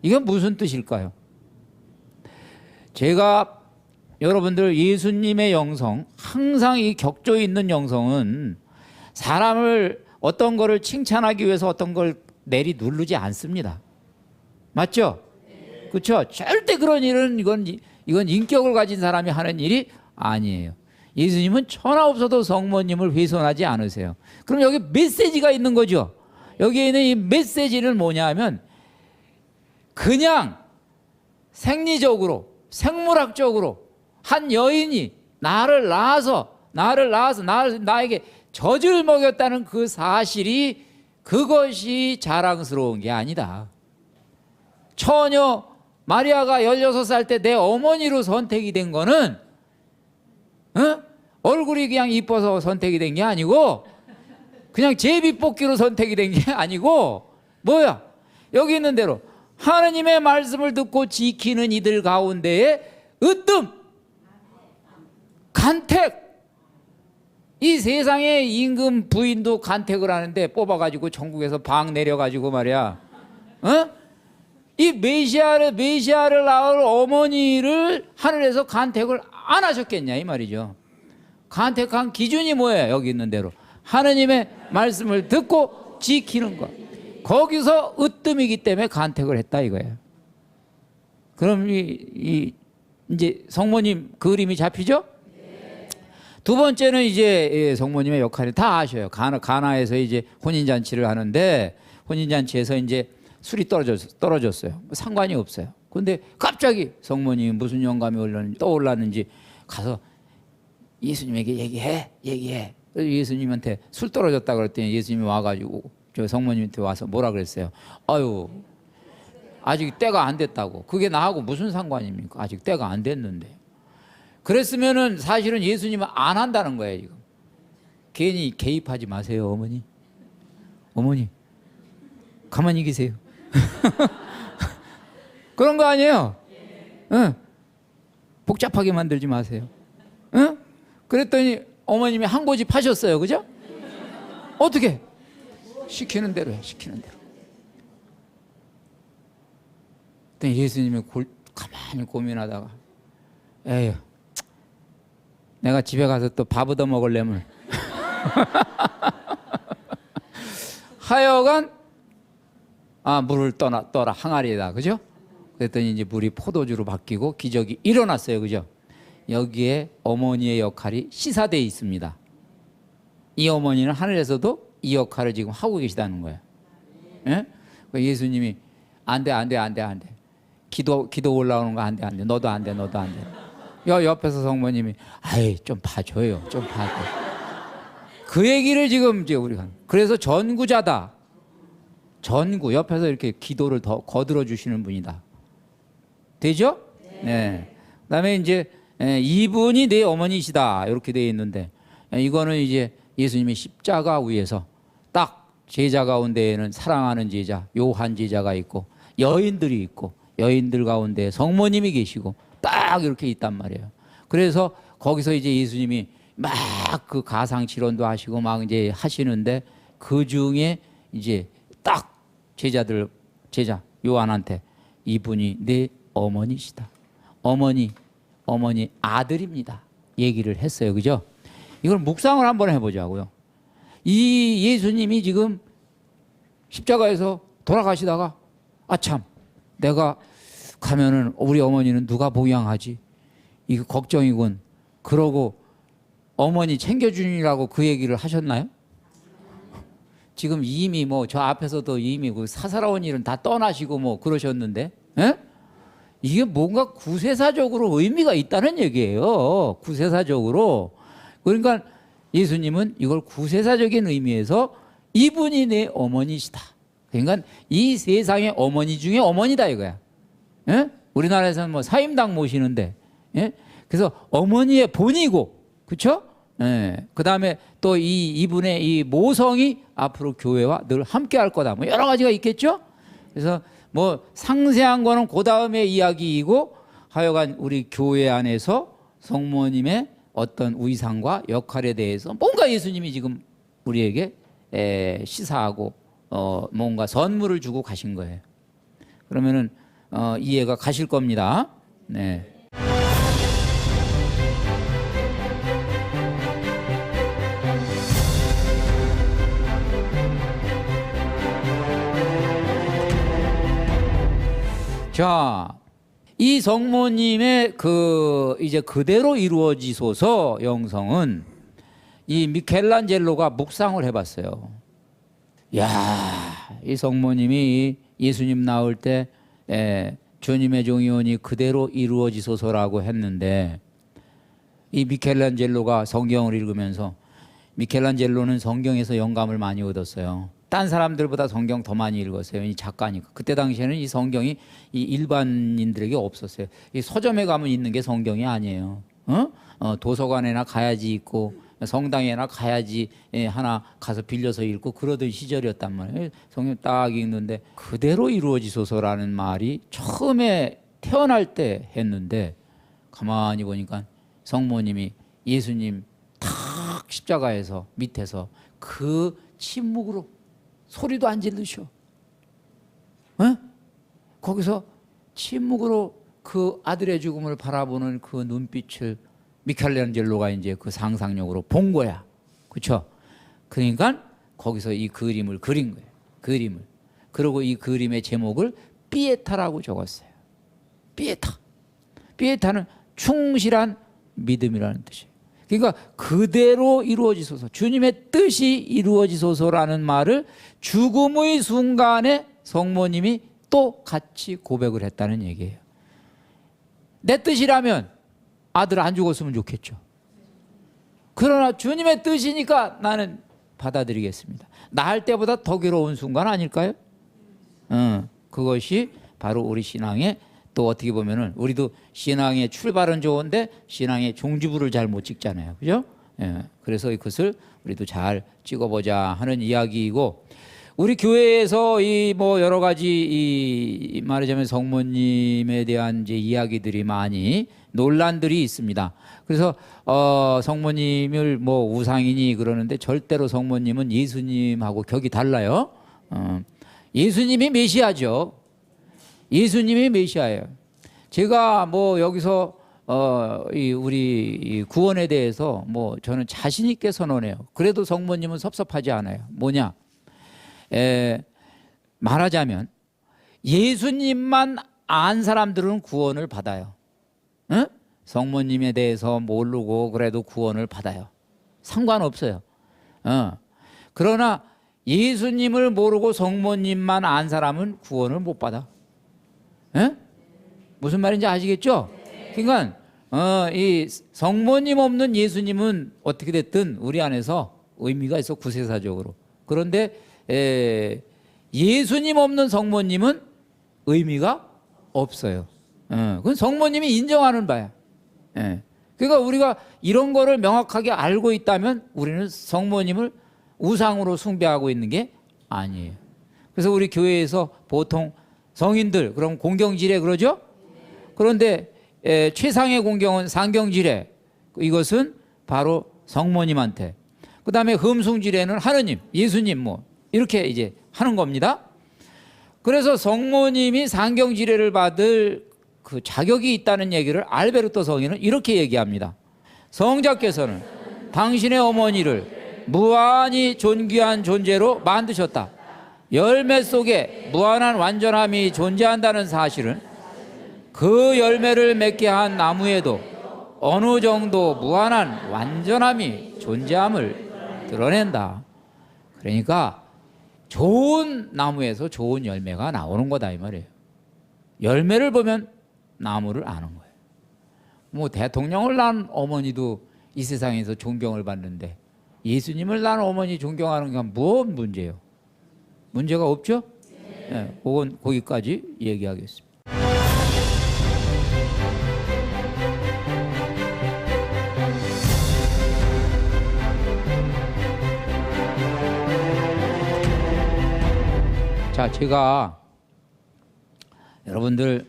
이게 무슨 뜻일까요? 제가 여러분들 예수님의 영성, 항상 이 격조 있는 영성은 사람을 어떤 거를 칭찬하기 위해서 어떤 걸 내리 누르지 않습니다. 맞죠? 그렇죠? 절대 그런 일은 이건 인격을 가진 사람이 하는 일이 아니에요. 예수님은 천하 없어도 성모님을 훼손하지 않으세요. 그럼 여기 메시지가 있는 거죠. 여기에 있는 이 메시지는 뭐냐 하면 그냥 생리적으로 생물학적으로 한 여인이 나에게 젖을 먹였다는 그 사실이 그것이 자랑스러운 게 아니다. 처녀 마리아가 16살 때 내 어머니로 선택이 된 거는 얼굴이 그냥 이뻐서 선택이 된 게 아니고 그냥 제비뽑기로 선택이 된 게 아니고 뭐야? 여기 있는 대로 하느님의 말씀을 듣고 지키는 이들 가운데에 으뜸 간택. 이 세상에 임금 부인도 간택을 하는데 뽑아가지고 전국에서 방 내려가지고 말이야. 이 메시아를 낳을 어머니를 하늘에서 간택을 안 하셨겠냐 이 말이죠. 간택한 기준이 뭐예요? 여기 있는 대로 하느님의 말씀을 듣고 지키는 것. 거기서 으뜸이기 때문에 간택을 했다 이거예요. 그럼 이제 성모님 그림이 잡히죠? 두 번째는 이제 성모님의 역할을 다 아셔요. 가나에서 이제 혼인잔치를 하는데 혼인잔치에서 이제 술이 떨어졌어요. 상관이 없어요. 근데 갑자기 성모님이 무슨 영감이 떠올랐는지 가서 예수님에게 얘기해. 예수님한테 술 떨어졌다 그랬더니 예수님이 와가지고 저 성모님한테 와서 뭐라 그랬어요? 아유, 아직 때가 안 됐다고. 그게 나하고 무슨 상관입니까? 아직 때가 안 됐는데. 그랬으면은 사실은 예수님은 안 한다는 거예요, 지금. 괜히 개입하지 마세요, 어머니. 어머니, 가만히 계세요. 그런 거 아니에요? 응. 복잡하게 만들지 마세요. 응? 그랬더니 어머님이 한 고집 하셨어요, 그죠? 어떻게? 시키는 대로 해, 시키는 대로. 그랬더니 예수님이 가만히 고민하다가 에휴, 내가 집에 가서 또 밥 얻어 먹으려면 하여간 물을 떠라 항아리에다, 그죠? 그랬더니 이제 물이 포도주로 바뀌고 기적이 일어났어요, 그죠? 여기에 어머니의 역할이 시사되어 있습니다. 이 어머니는 하늘에서도 이 역할을 지금 하고 계시다는 거예요. 예? 예수님이 안 돼. 기도 올라오는 거 안 돼. 너도 안 돼. 옆에서 성모님이 아이 좀 봐줘요. 좀 봐줘. 그 얘기를 지금 우리가 그래서 전구자다. 전구 옆에서 이렇게 기도를 더 거들어 주시는 분이다. 되죠? 네. 그다음에 이제 이분이 내 어머니시다 이렇게 되어 있는데 이거는 이제 예수님이 십자가 위에서 딱 제자 가운데에는 사랑하는 제자 요한 제자가 있고 여인들이 있고 여인들 가운데 성모님이 계시고 딱 이렇게 있단 말이에요. 그래서 거기서 이제 예수님이 막 그 가상 치론도 하시고 막 이제 하시는데 그 중에 이제 딱 제자 요한한테 이분이 내 어머니시다. 어머니 아들입니다. 얘기를 했어요. 그죠? 이걸 묵상을 한번 해보자고요. 이 예수님이 지금 십자가에서 돌아가시다가 아참 내가 가면은 우리 어머니는 누가 봉양하지? 이거 걱정이군. 그러고 어머니 챙겨주니라고 그 얘기를 하셨나요? 지금 이미 뭐 저 앞에서도 이미 그 사사로운 일은 다 떠나시고 뭐 그러셨는데, 에? 이게 뭔가 구세사적으로 의미가 있다는 얘기예요. 구세사적으로. 그러니까 예수님은 이걸 구세사적인 의미에서 이분이 내 어머니시다. 그러니까 이 세상의 어머니 중에 어머니다 이거야. 에? 우리나라에서는 뭐 사임당 모시는데, 예? 그래서 어머니의 본이고, 그렇죠? 예. 그 다음에 또 이분의 이 모성이 앞으로 교회와 늘 함께 할 거다. 뭐 여러 가지가 있겠죠? 그래서 뭐 상세한 거는 그 다음에 이야기이고 하여간 우리 교회 안에서 성모님의 어떤 위상과 역할에 대해서 뭔가 예수님이 지금 우리에게 시사하고 뭔가 선물을 주고 가신 거예요. 그러면은 이해가 가실 겁니다. 네. 자, 이 성모님의 이제 그대로 이루어지소서 영성은 이 미켈란젤로가 묵상을 해봤어요. 야, 이 성모님이 예수님 나올 때 주님의 종이오니 그대로 이루어지소서라고 했는데 이 미켈란젤로가 성경을 읽으면서 미켈란젤로는 성경에서 영감을 많이 얻었어요. 딴 사람들보다 성경 더 많이 읽었어요. 이 작가니까. 그때 당시에는 이 성경이 이 일반인들에게 없었어요. 이 서점에 가면 있는 게 성경이 아니에요. 도서관에나 가야지 있고 성당에나 가야지 하나 가서 빌려서 읽고 그러던 시절이었단 말이에요. 성경 딱 읽는데 그대로 이루어지소서라는 말이 처음에 태어날 때 했는데 가만히 보니까 성모님이 예수님 탁 십자가에서 밑에서 그 침묵으로 소리도 안 지르셔. 거기서 침묵으로 그 아들의 죽음을 바라보는 그 눈빛을 미켈란젤로가 이제 그 상상력으로 본 거야. 그렇죠? 그러니까 거기서 이 그림을 그린 거예요. 그림을. 그리고 이 그림의 제목을 피에타라고 적었어요. 피에타. 피에타는 충실한 믿음이라는 뜻이에요. 그러니까 그대로 이루어지소서, 주님의 뜻이 이루어지소서라는 말을 죽음의 순간에 성모님이 또 같이 고백을 했다는 얘기예요. 내 뜻이라면 아들 안 죽었으면 좋겠죠. 그러나 주님의 뜻이니까 나는 받아들이겠습니다. 나 할 때보다 더 괴로운 순간 아닐까요? 그것이 바로 우리 신앙의 또 어떻게 보면은 우리도 신앙의 출발은 좋은데 신앙의 종지부를 잘 못 찍잖아요. 그죠? 예. 그래서 이것을 우리도 잘 찍어보자 하는 이야기이고 우리 교회에서 이 뭐 여러 가지 이 말하자면 성모님에 대한 이제 이야기들이 많이 논란들이 있습니다. 그래서 성모님을 뭐 우상이니 그러는데 절대로 성모님은 예수님하고 격이 달라요. 예수님이 메시아죠. 예수님이 메시아예요. 제가 뭐 여기서 우리 구원에 대해서 뭐 저는 자신 있게 선언해요. 그래도 성모님은 섭섭하지 않아요. 뭐냐? 말하자면 예수님만 안 사람들은 구원을 받아요. 응? 성모님에 대해서 모르고 그래도 구원을 받아요. 상관없어요. 그러나 예수님을 모르고 성모님만 안 사람은 구원을 못 받아. 에? 무슨 말인지 아시겠죠? 그러니까 이 성모님 없는 예수님은 어떻게 됐든 우리 안에서 의미가 있어, 구세사적으로. 그런데 예수님 없는 성모님은 의미가 없어요. 그건 성모님이 인정하는 바야. 그러니까 우리가 이런 거를 명확하게 알고 있다면 우리는 성모님을 우상으로 숭배하고 있는 게 아니에요. 그래서 우리 교회에서 보통 성인들 그럼 공경지례 그러죠? 그런데 최상의 공경은 상경지례. 이것은 바로 성모님한테. 그 다음에 흠숭지례는 하느님, 예수님 뭐 이렇게 이제 하는 겁니다. 그래서 성모님이 상경지례를 받을 그 자격이 있다는 얘기를 알베르토 성인은 이렇게 얘기합니다. 성자께서는 당신의 어머니를 무한히 존귀한 존재로 만드셨다. 열매 속에 무한한 완전함이 존재한다는 사실은 그 열매를 맺게 한 나무에도 어느 정도 무한한 완전함이 존재함을 드러낸다. 그러니까 좋은 나무에서 좋은 열매가 나오는 거다 이 말이에요. 열매를 보면 나무를 아는 거예요. 뭐 대통령을 낳은 어머니도 이 세상에서 존경을 받는데 예수님을 낳은 어머니 존경하는 건 무슨 문제예요? 문제가 없죠? 네, 그건 거기까지 얘기하겠습니다. 자, 제가 여러분들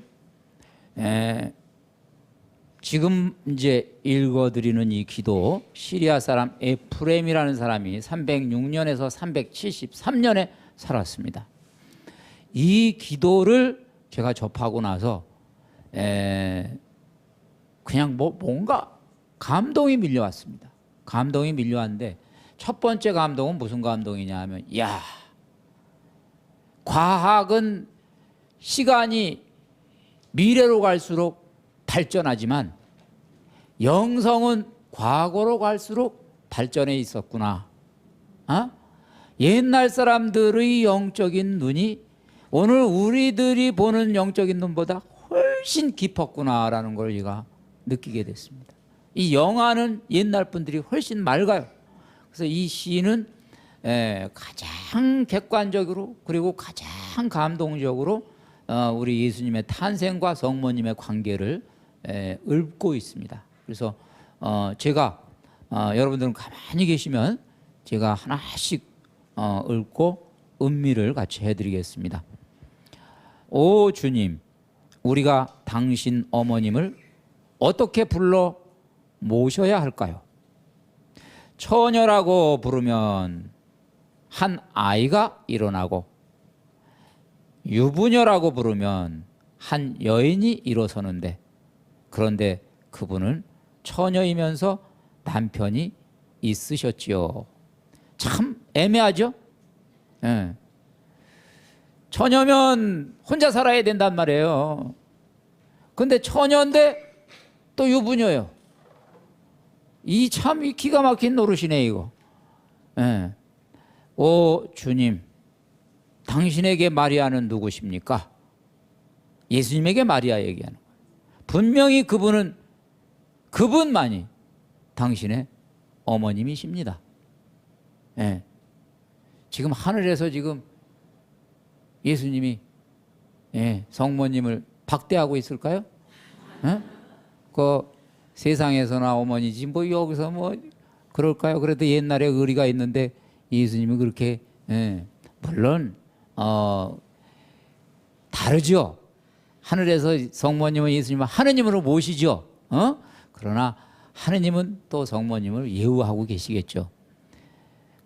지금 이제 읽어드리는 이 기도, 시리아 사람 에프렘이라는 사람이 306년에서 373년에 살았습니다. 이 기도를 제가 접하고 나서 그냥 뭔가 감동이 밀려왔습니다. 감동이 밀려왔는데 첫 번째 감동은 무슨 감동이냐 하면, 야, 과학은 시간이 미래로 갈수록 발전하지만 영성은 과거로 갈수록 발전해 있었구나. 옛날 사람들의 영적인 눈이 오늘 우리들이 보는 영적인 눈보다 훨씬 깊었구나라는 걸 제가 느끼게 됐습니다. 이 영화는 옛날 분들이 훨씬 맑아요. 그래서 이 시는 가장 객관적으로 그리고 가장 감동적으로 우리 예수님의 탄생과 성모님의 관계를 읊고 있습니다. 그래서 제가 여러분들은 가만히 계시면 제가 하나씩 읊고 음미를 같이 해드리겠습니다. 오 주님, 우리가 당신 어머님을 어떻게 불러 모셔야 할까요? 처녀라고 부르면 한 아이가 일어나고 유부녀라고 부르면 한 여인이 일어서는데, 그런데 그분은 처녀이면서 남편이 있으셨지요. 참 애매하죠? 예. 처녀면 혼자 살아야 된단 말이에요. 근데 처녀인데 또 유부녀예요. 이 참 기가 막힌 노릇이네 이거. 예. 오 주님, 당신에게 마리아는 누구십니까? 예수님에게 마리아 얘기하는 거예요. 분명히 그분만이 당신의 어머님이십니다. 예. 지금 하늘에서 지금 예수님이 성모님을 박대하고 있을까요? 예? 그 세상에서나 어머니지 뭐 여기서 뭐 그럴까요? 그래도 옛날에 의리가 있는데 예수님이 그렇게 물론 다르죠. 하늘에서 성모님은 예수님을 하느님으로 모시죠. 그러나 하느님은 또 성모님을 예우하고 계시겠죠.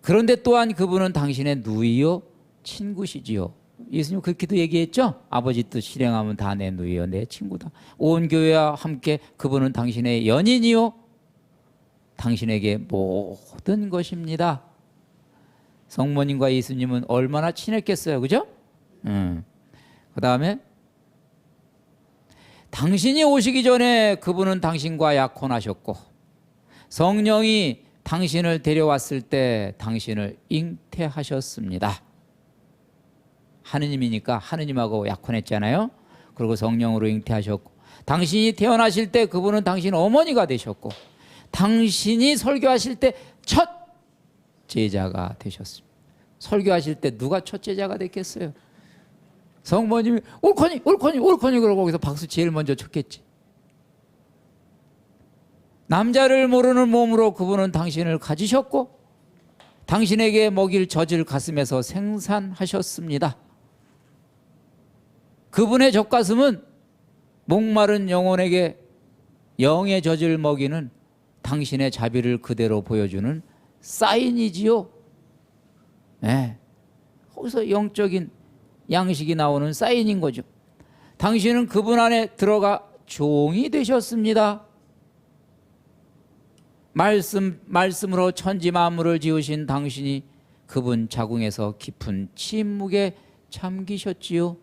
그런데 또한 그분은 당신의 누이요 친구시지요. 예수님 그렇게도 얘기했죠. 아버지 뜻 실행하면 다 내 누이요 내 친구다. 온 교회와 함께 그분은 당신의 연인이요 당신에게 모든 것입니다. 성모님과 예수님은 얼마나 친했겠어요, 그죠? 그 다음에 당신이 오시기 전에 그분은 당신과 약혼하셨고 성령이 당신을 데려왔을 때 당신을 잉태하셨습니다. 하느님이니까 하느님하고 약혼했잖아요. 그리고 성령으로 잉태하셨고, 당신이 태어나실 때 그분은 당신 어머니가 되셨고, 당신이 설교하실 때 첫 제자가 되셨습니다. 설교하실 때 누가 첫 제자가 됐겠어요? 성모님이 옳거니 옳거니 옳거니 그러고 거기서 박수 제일 먼저 쳤겠지. 남자를 모르는 몸으로 그분은 당신을 가지셨고, 당신에게 먹일 젖을 가슴에서 생산하셨습니다. 그분의 젖가슴은 목마른 영혼에게 영의 젖을 먹이는 당신의 자비를 그대로 보여주는 사인이지요. 네. 거기서 영적인 양식이 나오는 사인인 거죠. 당신은 그분 안에 들어가 종이 되셨습니다. 말씀으로 천지 만물을 지으신 당신이 그분 자궁에서 깊은 침묵에 잠기셨지요.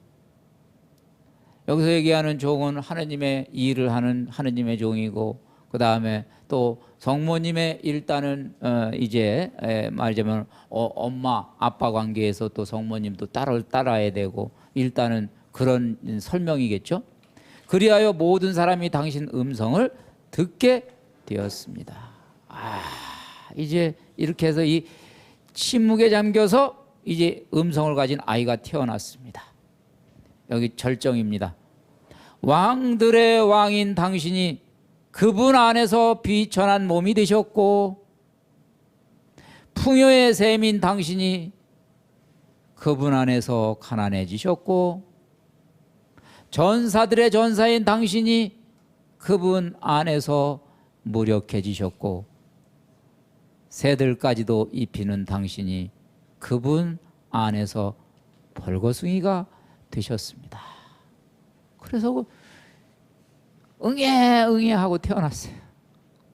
여기서 얘기하는 종은 하느님의 일을 하는 하느님의 종이고, 그 다음에 또 성모님의 일단은 이제 말하자면 엄마 아빠 관계에서 또 성모님도 따라야 되고, 일단은 그런 설명이겠죠. 그리하여 모든 사람이 당신 음성을 듣게 되었습니다. 이제 이렇게 해서 이 침묵에 잠겨서 이제 음성을 가진 아이가 태어났습니다. 여기 절정입니다. 왕들의 왕인 당신이 그분 안에서 비천한 몸이 되셨고, 풍요의 샘인 당신이 그분 안에서 가난해지셨고, 전사들의 전사인 당신이 그분 안에서 무력해지셨고, 새들까지도 입히는 당신이 그분 안에서 벌거숭이가 되셨습니다. 그래서 응애 응애 하고 태어났어요.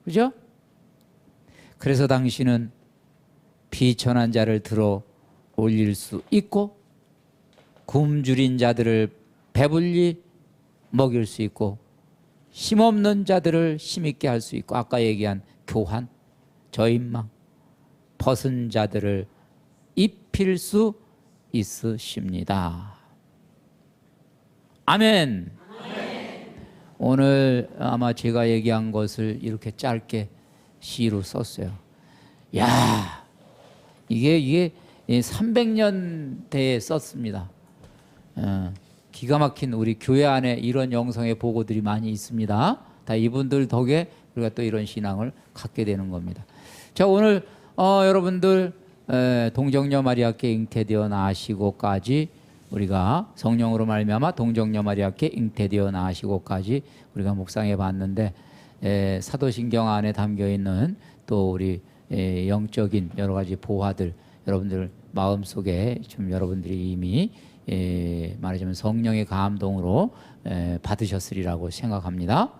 그죠? 그래서 당신은 비천한 자를 들어 올릴 수 있고, 굶주린 자들을 배불리 먹일 수 있고, 힘없는 자들을 힘있게 할 수 있고, 아까 얘기한 교환, 저인망, 벗은 자들을 입힐 수 있으십니다. 아멘. 오늘 아마 제가 얘기한 것을 이렇게 짧게 시로 썼어요. 야, 이게 300년대에 썼습니다. 기가 막힌 우리 교회 안에 이런 영성의 보고들이 많이 있습니다. 다 이분들 덕에 우리가 또 이런 신앙을 갖게 되는 겁니다. 자, 오늘 여러분들 동정녀 마리아께 잉태되어 나시고까지 우리가 성령으로 말미암아 동정녀 마리아께 잉태되어 나시고까지 우리가 묵상해 봤는데, 사도신경 안에 담겨 있는 또 우리 영적인 여러 가지 보화들 여러분들 마음속에 좀 여러분들이 이미 말하자면 성령의 감동으로 받으셨으리라고 생각합니다.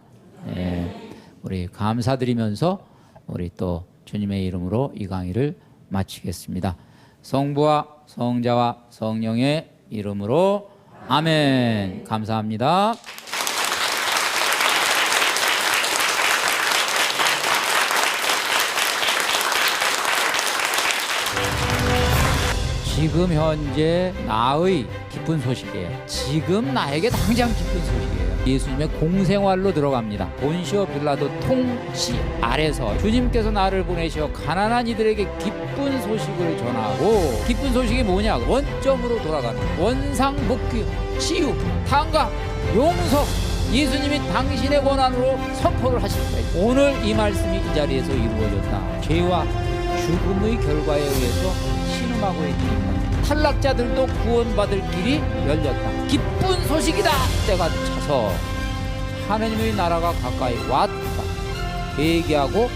우리 감사드리면서 우리 또 주님의 이름으로 이 강의를 마치겠습니다. 성부와 성자와 성령의 이름으로 아멘. 감사합니다. 지금 현재 나의 기쁜 소식이에요. 지금 나에게 당장 기쁜 소식이에요. 예수님의 공생활로 들어갑니다. 본시오 빌라도 통치 아래서 주님께서 나를 보내시어 가난한 이들에게 기쁜 소식을 전하고, 기쁜 소식이 뭐냐? 원점으로 돌아가는 원상복귀, 치유, 탄감, 용서. 예수님이 당신의 권한으로 선포를 하실 거예요. 오늘 이 말씀이 이 자리에서 이루어졌다. 죄와 죽음의 결과에 의해서 신음하고 있는 인간, 탈락자들도 구원받을 길이 열렸다. 기쁜 소식이다. 때가 차서 하느님의 나라가 가까이 왔다. 회개하고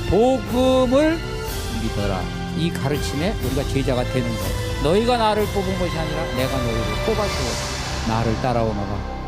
복음을 믿어라. 이 가르침에 우리가 제자가 되는 거예요. 너희가 나를 뽑은 것이 아니라 내가 너희를 뽑아서 나를 따라오너라.